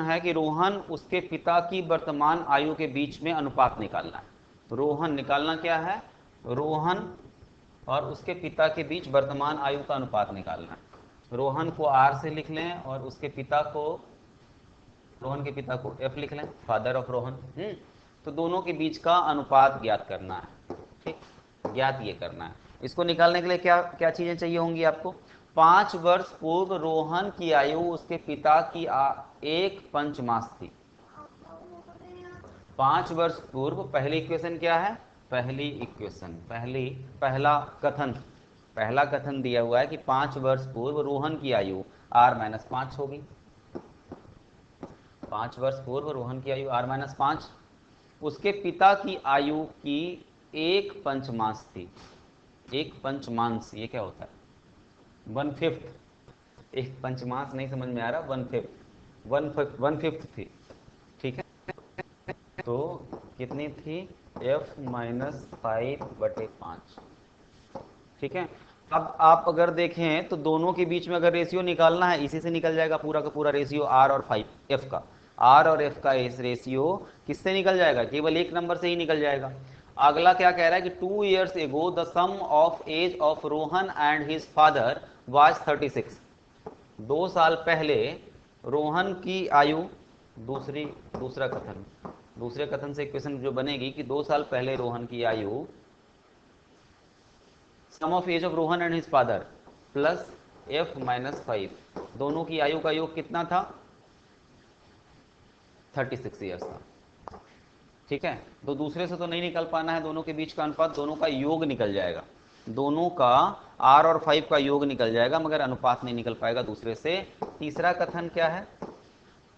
है कि रोहन उसके पिता की वर्तमान आयु के बीच में अनुपात निकालना है। रोहन निकालना क्या है, रोहन और उसके पिता के बीच वर्तमान आयु का अनुपात निकालना है। रोहन को आर से लिख लें और उसके पिता को, रोहन के पिता को एफ लिख लें, फादर ऑफ रोहन। तो दोनों के बीच का अनुपात ज्ञात करना है। ठीक, ज्ञात ये करना है। इसको निकालने के लिए क्या क्या चीजें चाहिए होंगी आपको। 5 वर्ष पूर्व रोहन की आयु उसके पिता की 1/5 थी। 5 वर्ष पूर्व, पहली इक्वेशन क्या है, पहली इक्वेशन, पहला कथन दिया हुआ है कि 5 वर्ष पूर्व रोहन की आयु r-5 होगी। 5 वर्ष पूर्व रोहन की आयु r-5, उसके पिता की आयु की 1/5 थी। 1/5 ये क्या होता है, 1/5। 1/5 नहीं समझ में आ रहा, 1/5 थी। ठीक है, तो कितनी थी, f-5/5। ठीक है, अब आप अगर देखें तो दोनों के बीच में अगर रेशियो निकालना है, इसी से निकल जाएगा पूरा का पूरा रेशियो r और 5 f का। r और f का इस रेशियो किससे निकल जाएगा, केवल एक नंबर से ही निकल जाएगा। अगला क्या कह रहा है कि 2 years ago the sum of age of Rohan and his father was 36। 2 साल पहले रोहन की आयु, दूसरे कथन से इक्वेशन जो बनेगी कि 2 साल पहले रोहन की आयु, sum of age of Rohan and his father plus f-5, दोनों की आयु का योग कितना था, 36 ईयर्स था। ठीक है, तो दूसरे से तो नहीं निकल पाना है, दोनों के बीच का अनुपात, दोनों का योग निकल जाएगा, दोनों का r और 5 का योग निकल जाएगा, मगर अनुपात नहीं निकल पाएगा दूसरे से। तीसरा कथन क्या है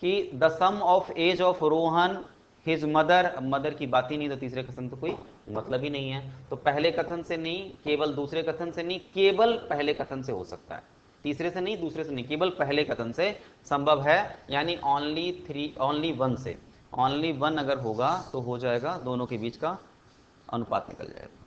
कि the sum of age of Rohan his mother की बात ही नहीं, तो तीसरे कथन तो कोई मतलब ही नहीं है। तो पहले कथन से नहीं, केवल दूसरे कथन से नहीं, केवल पहले कथन से हो सकता है, तीसरे से नहीं, दूसरे से नहीं, केवल पहले कथन से संभव है, यानी ओनली वन से, ओनली वन अगर होगा तो हो जाएगा, दोनों के बीच का अनुपात निकल जाएगा।